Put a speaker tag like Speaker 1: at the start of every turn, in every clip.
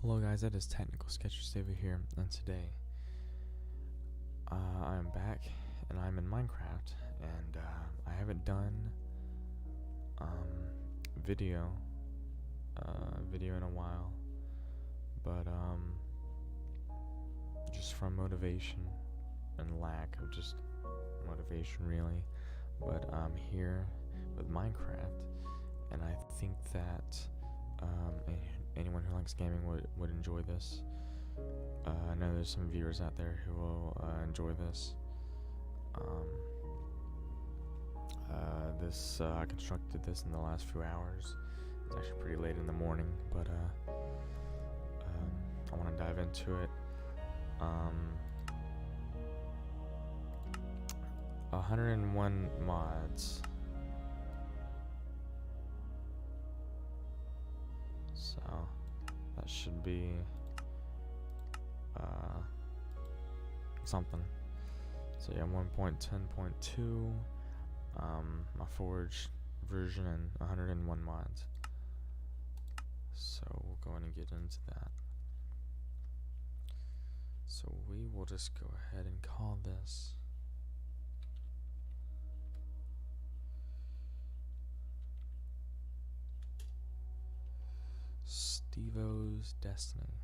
Speaker 1: Hello guys, it is Technical Sketcher Stevo here, and today I'm back and I'm in Minecraft, and I haven't done video in a while, but just from motivation and lack of just motivation really, but I'm here with Minecraft, and I think that anyone who likes gaming would enjoy this. I know there's some viewers out there who will enjoy this. I constructed this in the last few hours. It's actually pretty late in the morning, but I want to dive into it. 101 mods. So that should be something. So yeah, 1.10.2, my Forge version, and 101 mods. So we'll go in and get into that. So we will just go ahead and call this Stevo's Destiny.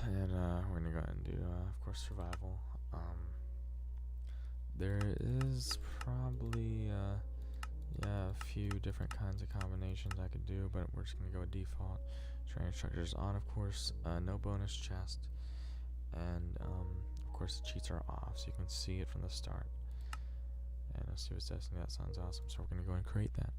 Speaker 1: And we're gonna go ahead and do, of course, survival. There is probably a few different kinds of combinations I could do, but we're just gonna go with default. Training structures on, of course. No bonus chest, and of course the cheats are off, so you can see it from the start. And let's see what's Destiny. That sounds awesome. So we're gonna go and create that.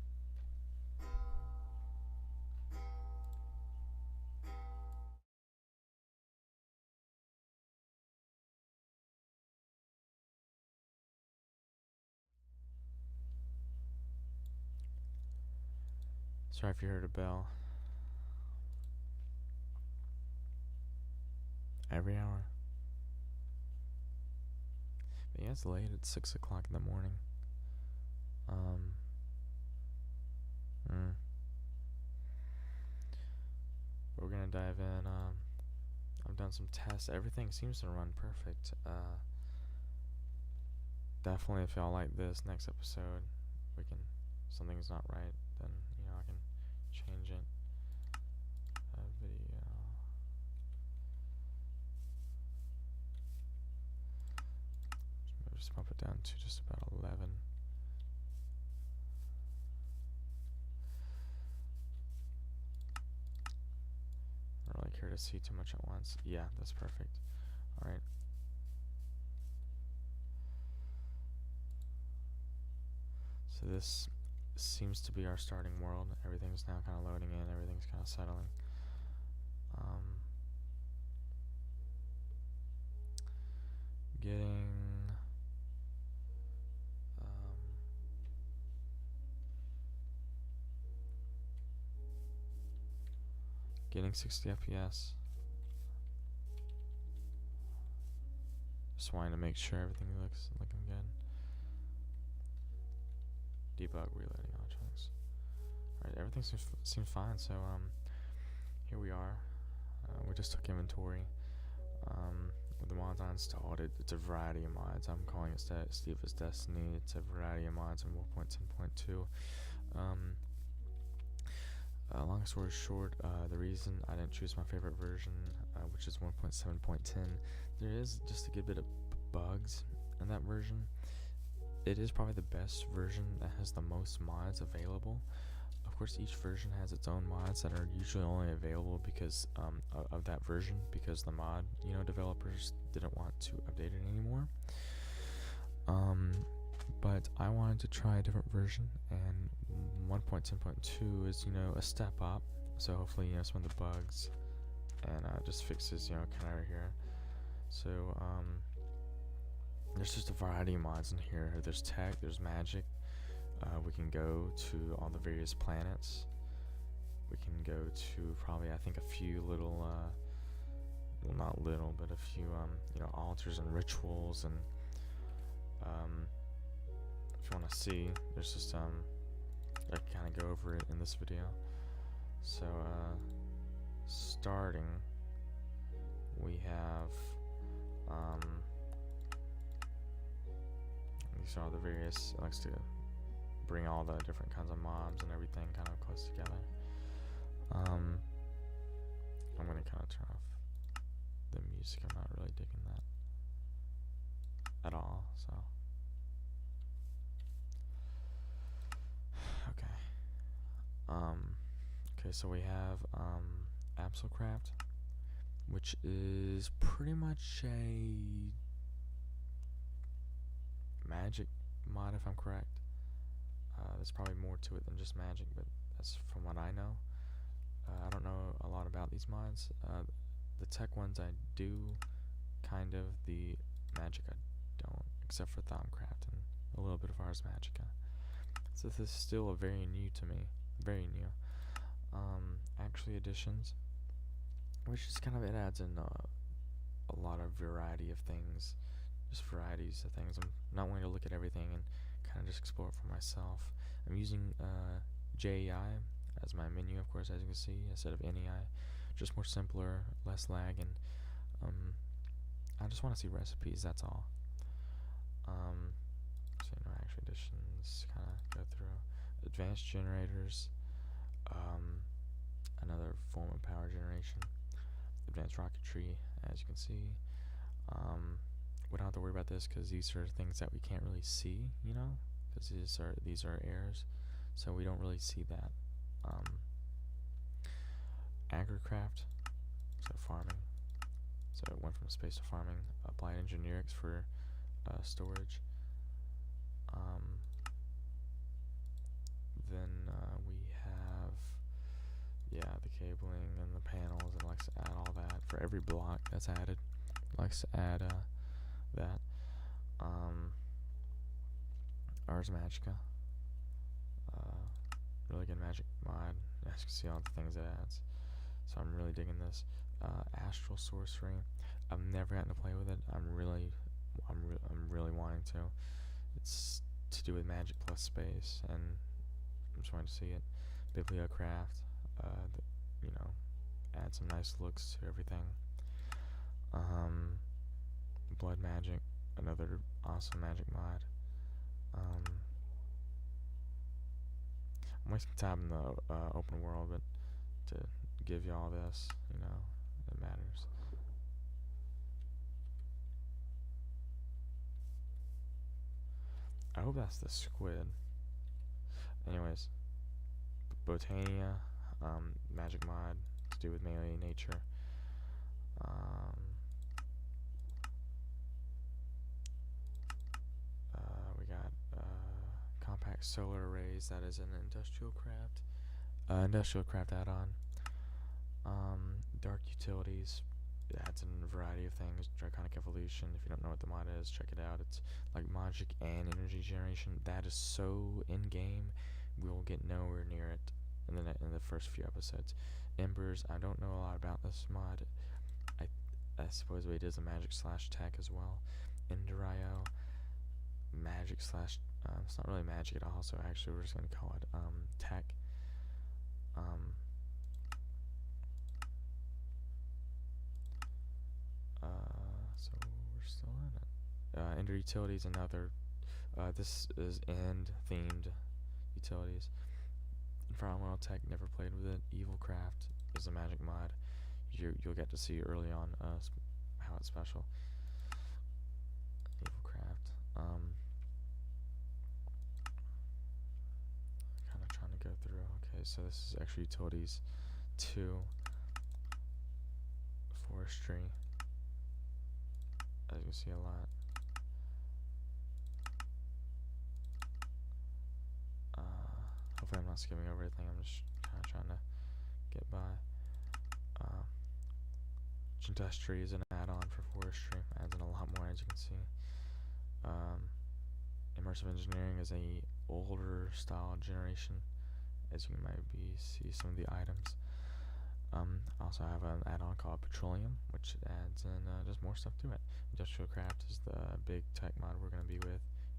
Speaker 1: Sorry if you heard a bell. Every hour. But yeah, it's late. It's 6 o'clock in the morning. We're gonna dive in. I've done some tests. Everything seems to run perfect. Definitely, if y'all like this next episode, something's not right, then I can change it. Video. Just bump it down to just about 11. I don't really care to see too much at once. Yeah, that's perfect. Alright. So this seems to be our starting world. Everything's now kind of loading in. Everything's kind of settling. Getting 60 FPS. Just wanting to make sure everything looking good. Debug, reloading electronics. Alright, everything seems fine. So here we are. We just took inventory. With the mods I installed, it's a variety of mods. I'm calling it Stevo's Destiny. It's a variety of mods in 1.10.2. Long story short, the reason I didn't choose my favorite version, which is 1.7.10, there is just a good bit of bugs in that version. It is probably the best version that has the most mods available. Of course, each version has its own mods that are usually only available because of that version, because the mod developers didn't want to update it anymore. But I wanted to try a different version, and 1.10.2 is a step up. So hopefully some of the bugs and just fixes kind of here. So there's just a variety of mods in here. There's tech, there's magic. We can go to all the various planets. We can go to probably, I think, a few little well, not little, but a few altars and rituals, and if you want to see, there's just I kind of go over it in this video. So starting, we have these are the various. It likes to bring all the different kinds of mobs and everything kind of close together. I'm gonna kind of turn off the music. I'm not really digging that at all. So okay. Okay, so we have Absolcraft, which is pretty much a magic mod, if I'm correct. There's probably more to it than just magic, but that's from what I know. I don't know a lot about these mods. The tech ones I do, kind of. The magic I don't, except for Thaumcraft and a little bit of Ars Magica. So this is still a very new to me, very new. Actually additions, which is kind of, it adds in a lot of variety of things, just varieties of things. I'm not wanting to look at everything and kind of just explore it for myself. I'm using JEI as my menu, of course, as you can see, instead of NEI. Just more simpler, less lag, and I just want to see recipes, that's all. So no actual additions, kind of go through. Advanced generators, another form of power generation. Advanced rocketry, as you can see. We don't have to worry about this because these are things that we can't really see, you know, because these are errors, so we don't really see that. Agricraft, so farming. So it went from space to farming. Applied engineerics for storage. Then we have, yeah, the cabling and the panels. It likes to add all that for every block that's added. It likes to add that. Ars Magica. Really good magic mod. As you can see, all the things it adds. So I'm really digging this. Astral sorcery. I've never gotten to play with it. I'm really wanting to. It's to do with magic plus space, and I'm just wanting to see it. Bibliocraft. You know, add some nice looks to everything. Blood magic. Another awesome magic mod. I'm wasting time in the open world, but to give you all this, you know, it matters. I hope that's the squid. Anyways, Botania, magic mod to do with melee nature. We got compact solar arrays. That is an industrial craft add-on. Dark utilities. It adds in a variety of things. Draconic evolution. If you don't know what the mod is, check it out. It's like magic and energy generation. That is so in game. We will get nowhere near it in the first few episodes. Embers. I don't know a lot about this mod. I suppose it is a magic slash tech as well. Enderio. Magic slash. It's not really magic at all. So actually, we're just gonna call it tech. So we're still in it. Ender utilities, another. This is end themed utilities. Environmental tech, never played with it. Evil craft is a magic mod. You'll get to see early on how it's special. Evil craft. Kind of trying to go through. Okay, so this is actually utilities 2. Forestry. As you can see, a lot. Hopefully I'm not skipping over everything. I'm just kind of trying to get by. Industry is an add-on for forestry. Adds in a lot more, as you can see. Immersive engineering is a older style generation, as you can maybe see some of the items. Also have an add-on called Petroleum, which adds in just more stuff to it. Industrial craft is the big tech mod we're going to be with.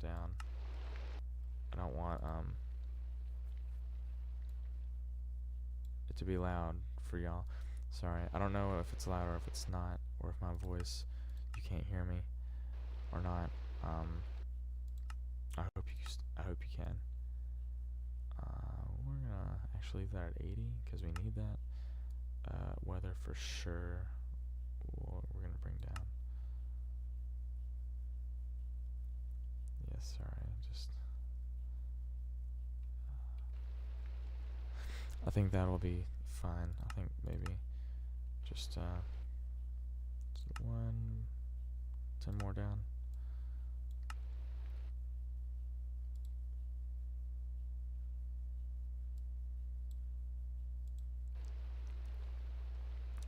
Speaker 1: down. I don't want it to be loud for y'all. Sorry, I don't know if it's loud or if it's not, or if my voice, you can't hear me or not. I hope you can. We're gonna actually leave that at 80 because we need that. Weather for sure. We're gonna bring down. Yes, sorry, just. I think that'll be fine. I think maybe just 10 more down.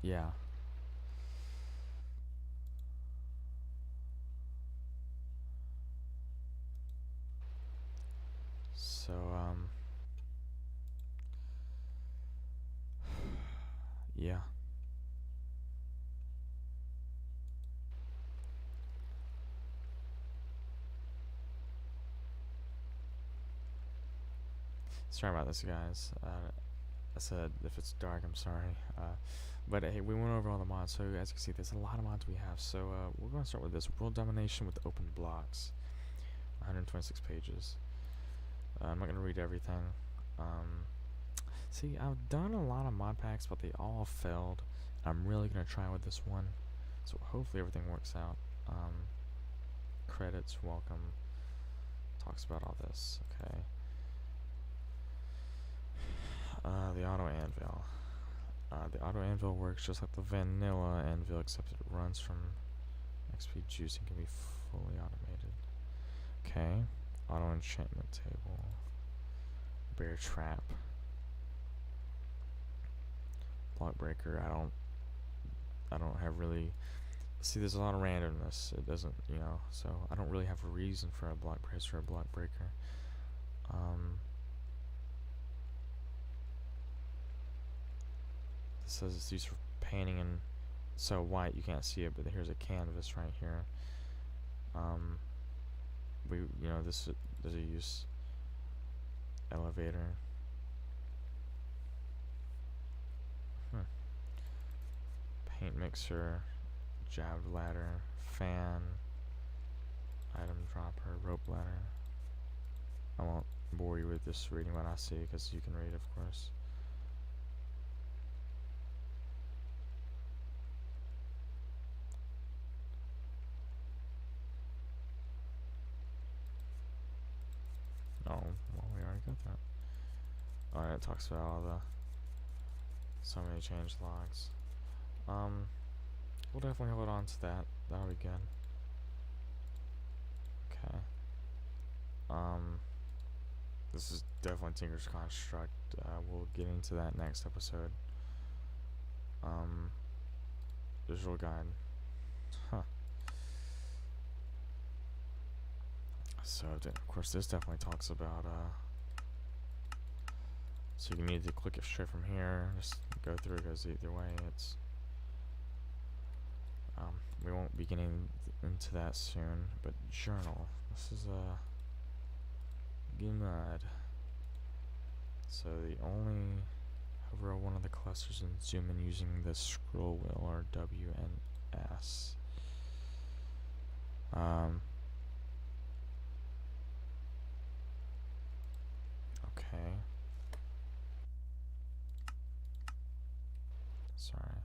Speaker 1: Yeah. So, yeah. Sorry about this, guys. I said if it's dark, I'm sorry. But hey, we went over all the mods. So as you can see, there's a lot of mods we have. So we're going to start with this world domination with open blocks. 126 pages. I'm not going to read everything. See, I've done a lot of mod packs, but they all failed. I'm really going to try with this one. So hopefully everything works out. Credits, welcome. Talks about all this. Okay. The auto anvil. The auto anvil works just like the vanilla anvil, except it runs from XP juice and can be fully automated. Okay. Auto enchantment table. Bear trap. Block breaker. I don't have really. See, there's a lot of randomness. It doesn't, so I don't really have a reason for a block bracer or a block breaker. This says it's used for painting, and so white you can't see it, but here's a canvas right here. There's a use elevator. Paint mixer, jabbed ladder, fan, item dropper, rope ladder. I won't bore you with just reading what I see because you can read, of course. Oh, well, we already got that. Alright, it talks about all the so many change logs. We'll definitely hold on to that. That'll be good. Okay. This is definitely Tinker's Construct. We'll get into that next episode. Visual guide. Huh. So, of course, this definitely talks about, so you need to click it straight from here. Just go through it, because either way, it's, we won't be getting into that soon, but journal. This is Gamertag. So the only hover over one of the clusters and zoom in using the scroll wheel, or W and S. Okay. Sorry.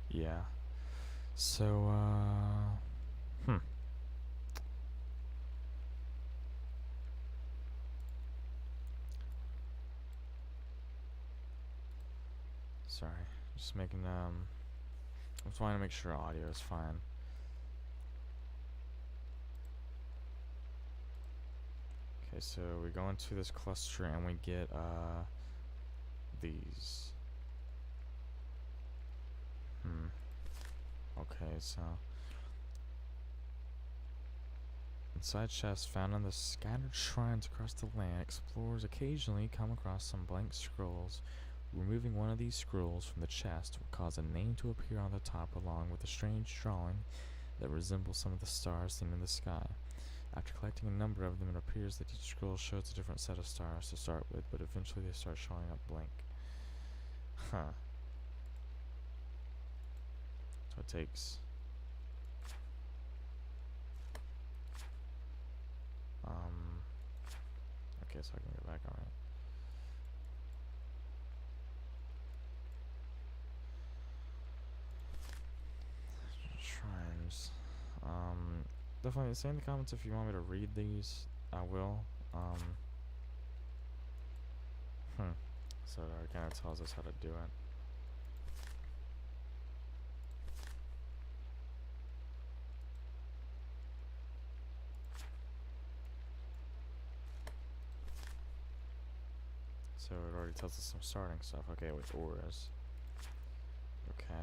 Speaker 1: Yeah. So, Sorry. Just making, I'm trying to make sure audio is fine. Okay, so we go into this cluster and we get, these. Okay, so Inside chests found in the scattered shrines across the land, explorers occasionally come across some blank scrolls. Removing one of these scrolls from the chest will cause a name to appear on the top along with a strange drawing that resembles some of the stars seen in the sky. After collecting a number of them, it appears that each scroll shows a different set of stars to start with, but eventually they start showing up blank. Huh. So it takes... okay, so I can get back on it. Shrines. Definitely say in the comments if you want me to read these. I will. So it kind of tells us how to do it. So it already tells us some starting stuff. Okay, with auras. Okay.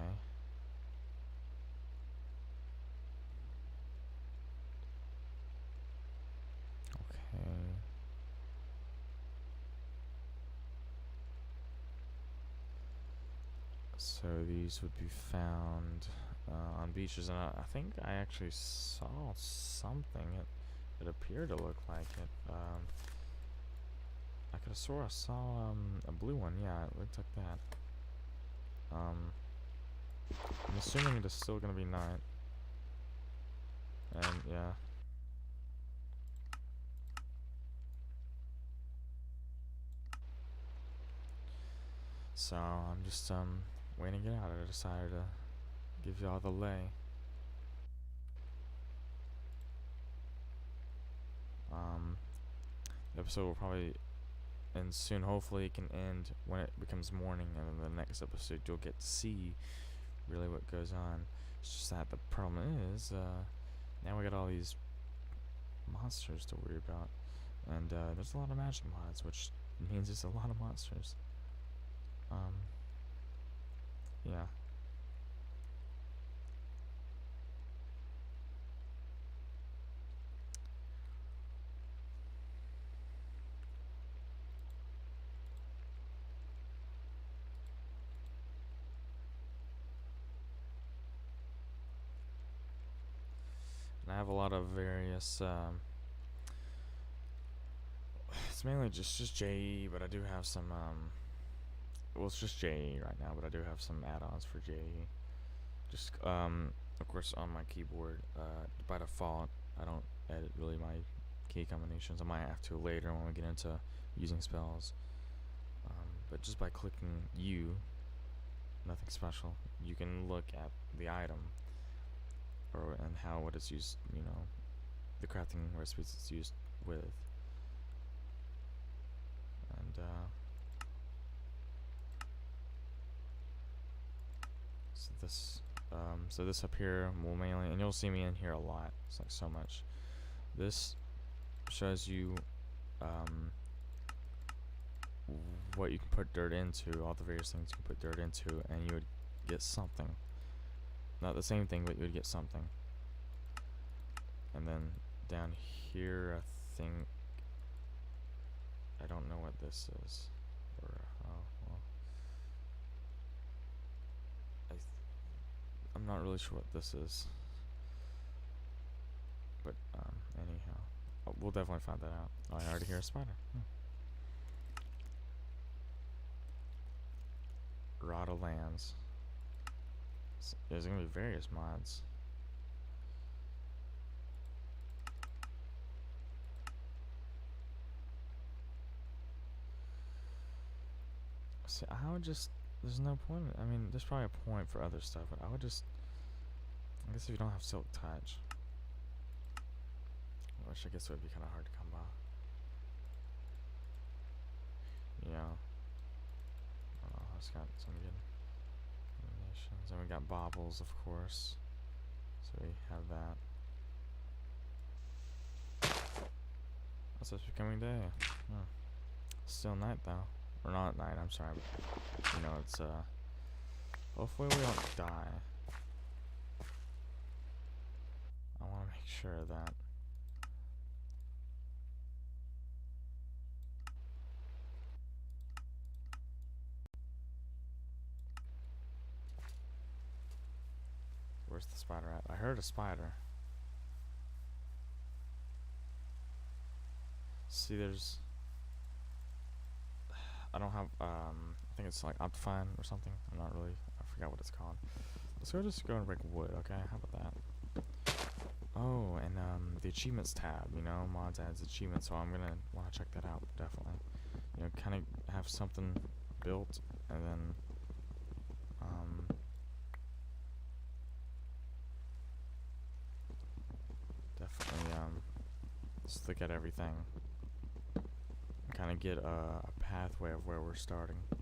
Speaker 1: Okay. So these would be found on beaches, and I think I actually saw something. It appeared to look like it. I could have swore I saw a blue one. Yeah, it looked like that. I'm assuming it is still gonna be night. And yeah. So I'm just waiting to get out. I decided to give y'all the lay. The episode will probably end soon. Hopefully it can end when it becomes morning, and then the next episode you'll get to see really what goes on. It's just that the problem is now we got all these monsters to worry about, and there's a lot of magic mods, which means there's a lot of monsters. Yeah. And I have a lot of various it's mainly just JE, but I do have some well, it's just JE right now, but I do have some add-ons for JE. Just of course on my keyboard, by default I don't edit really my key combinations. I might have to later when we get into using spells, but just by clicking U, nothing special, you can look at the item and how what it's used, you know, the crafting recipes it's used with. And so this up here will mainly, and you'll see me in here a lot, it's like so much. This shows you what you can put dirt into, all the various things you can put dirt into, and you would get something. Not the same thing, but you would get something. And then down here, I think, I don't know what this is. Or, oh, well. I'm not really sure what this is. But, anyhow. Oh, we'll definitely find that out. Oh, I already hear a spider. Rod of Lands. So there's gonna be various mods. See, I would just, there's no point. I mean, there's probably a point for other stuff, but I would just, I guess if you don't have Silk Touch, which I guess would be kind of hard to come by. Yeah. Oh, it's got some good animations. And we got baubles, of course. So we have that. That's what's becoming day. Still night though. Or not night, I'm sorry. But, you know, it's hopefully we don't die. I wanna make sure that Where's the spider at? I heard a spider. See, there's... I don't have, I think it's like Optifine or something. I'm not really, I forgot what it's called. Let's just go and break wood, okay? How about that? Oh, and the achievements tab, you know, mods adds achievements, so I'm gonna want to check that out, definitely. You know, kind of have something built, and then, definitely, just look at everything. Kind of get a pathway of where we're starting. And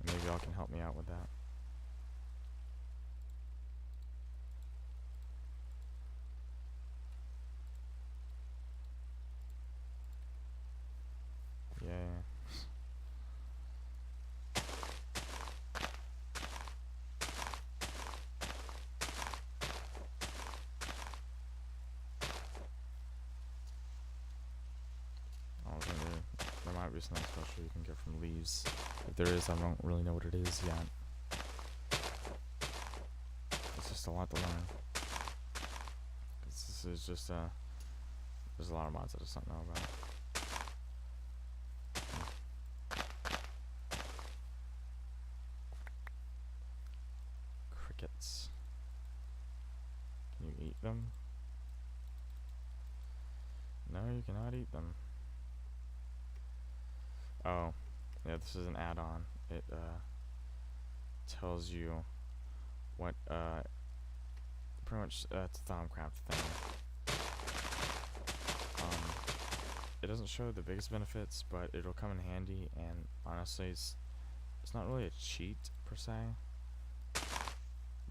Speaker 1: maybe y'all can help me out with that. Yeah. There might be something special you can get from leaves. If there is, I don't really know what it is yet. It's just a lot to learn. This is just there's a lot of mods I just don't know about. Crickets. Can you eat them? No, you cannot eat them. Oh, yeah, this is an add-on. It tells you what pretty much it's a Thaumcraft thing. It doesn't show the biggest benefits, but it'll come in handy, and honestly it's not really a cheat per se,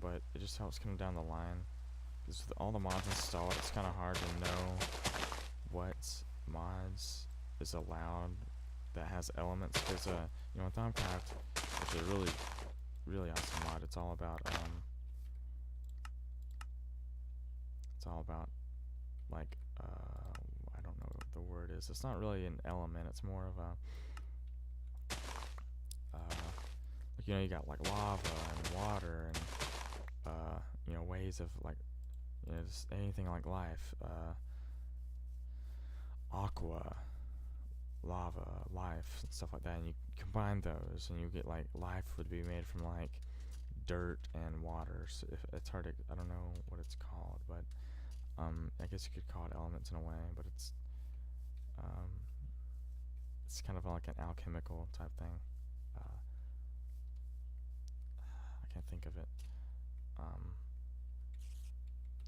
Speaker 1: but it just helps come down the line. Because with all the mods installed, it's kind of hard to know what mods is allowed that has elements. Because you know, Thaumcraft, which is a really awesome mod, it's all about like I don't know what the word is. It's not really an element. It's more of a like, you know, you got like lava and water and you know, ways of like, you know, just anything like life, aqua, lava, life, and stuff like that, and you combine those and you get like life would be made from like dirt and water. So if it's hard to, I don't know what it's called, but I guess you could call it elements in a way, but it's kind of like an alchemical type thing. I can't think of it.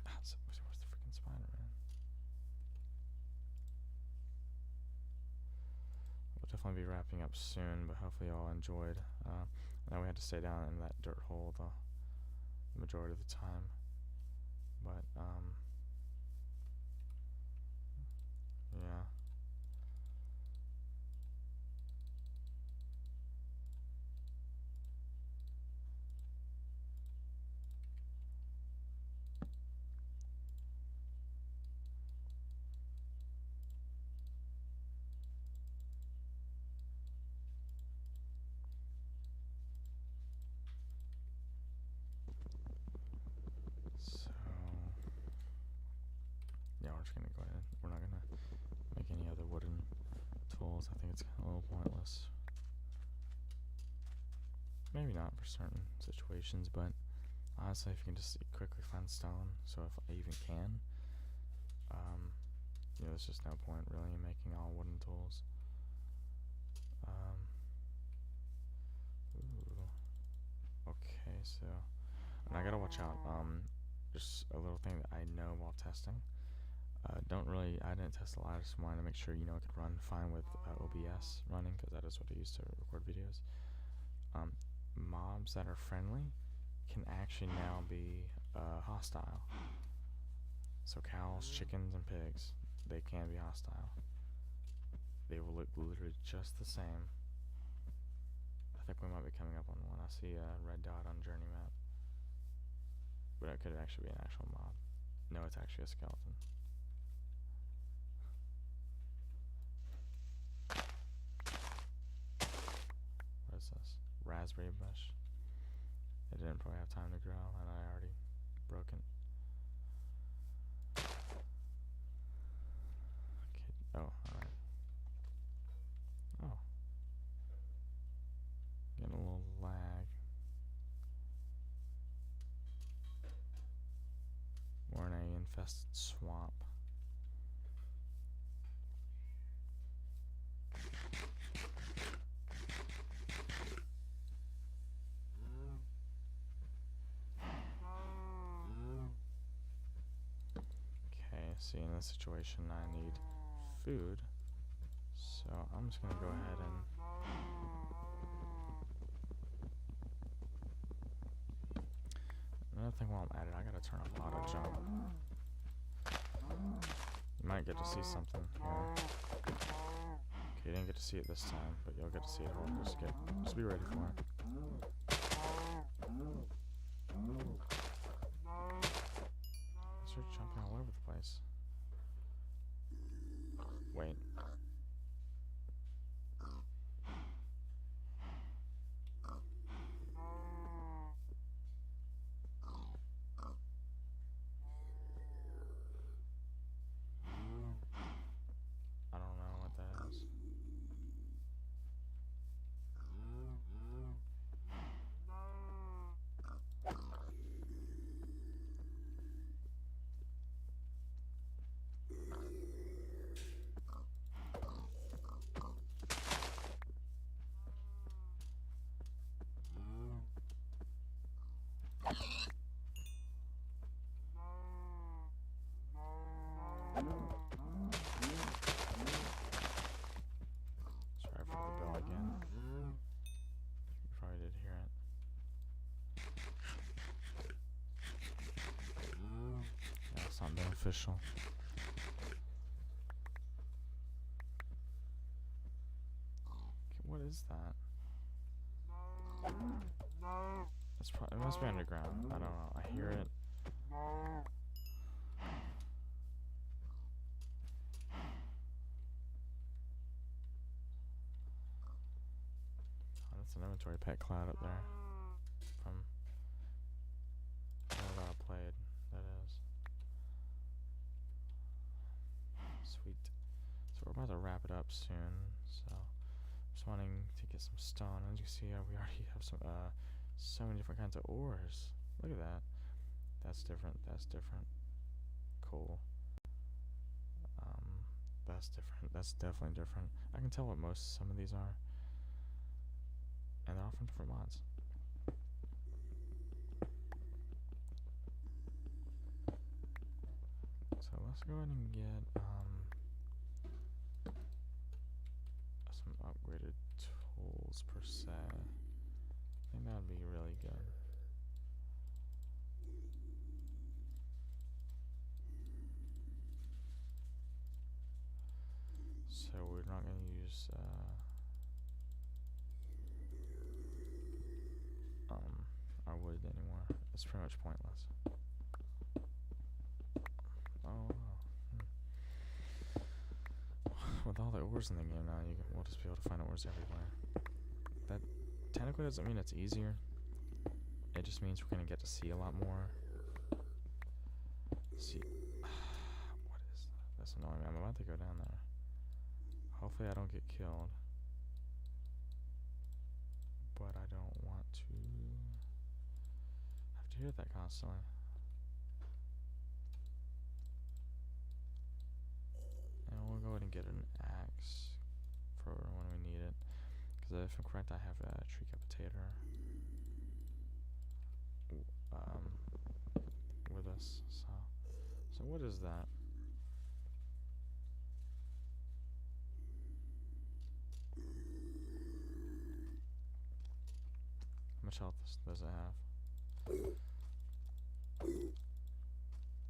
Speaker 1: Where's the freaking spider, man? We'll definitely be wrapping up soon, but hopefully y'all enjoyed. Now we had to stay down in that dirt hole the majority of the time, but yeah. So yeah, we're just gonna go ahead. We're not gonna make any other wooden tools. I think it's a little pointless. Maybe not for certain situations, but honestly, if you can just quickly find stone, so if I even can, you know, there's just no point really in making all wooden tools. Okay, so, and I gotta watch out. Just a little thing that I know while testing. I didn't test a lot. I just wanted to make sure, you know, it could run fine with OBS running, because that is what I use to record videos. Mobs that are friendly can actually now be hostile. So cows, chickens, and pigs, they can be hostile. They will look literally just the same. I think we might be coming up on one. I see a red dot on journey map, but it could actually be an actual mob. No, it's actually a skeleton. What is this? Raspberry bush. It didn't probably have time to grow, and I already broke it. vast swamp. Okay, see, in this situation I need food, so I'm just gonna go ahead and another thing while I'm at it, I gotta turn off auto jump. You might get to see something here. Okay, you didn't get to see it this time, but you'll get to see it all. Just be ready for it. Start jumping all over the place. Wait. I don't know what that is. Sorry for the bell again. You probably did hear it. Yeah, it's not beneficial. Okay, what is that? That's probably, it must be underground. I don't know. I hear it. That's an inventory pet cloud up there. From what I played, that is. Sweet. So we're about to wrap it up soon. So I'm just wanting to get some stone. As you can see, we already have some so many different kinds of ores. Look at that. That's different. That's different. Cool. That's different. That's definitely different. I can tell what some of these are. And they're all from different mods. So let's go ahead and get some upgraded tools per se. I think that would be really good. So we're not going to use our wood anymore. It's pretty much pointless. Oh, with all the ores in the game now, we'll just be able to find ores everywhere. That technically doesn't mean it's easier. It just means we're gonna get to see a lot more. See, what is that? That's annoying. I'm about to go down there. Hopefully I don't get killed. But I don't want to have to hear that constantly. And we'll go ahead and get an axe for when we need it. Because if I'm correct, I have a tree capitator with us. So what is that? How much health does it have?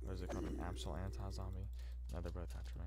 Speaker 1: What is it called? An absol anti-zombie? No, they're both after me.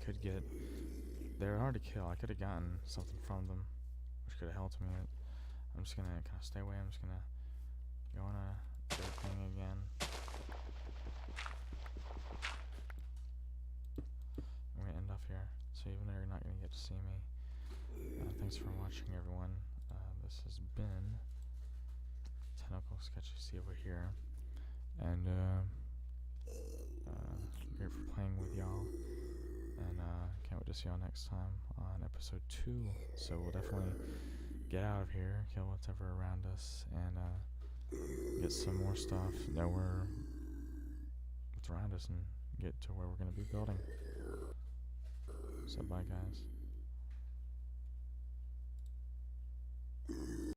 Speaker 1: could get. They're hard to kill. I could have gotten something from them, which could have helped me. I'm just gonna kind of stay away. I'm just gonna go on a dirt thing again. I'm gonna end off here. So even though you're not gonna get to see me, thanks for watching, everyone. This has been Tentacle Sketchy Stevo here, and great for playing with y'all. And can't wait to see y'all next time on episode 2. So we'll definitely get out of here, kill whatever around us, and get some more stuff, know what's around us, and get to where we're going to be building. So bye, guys.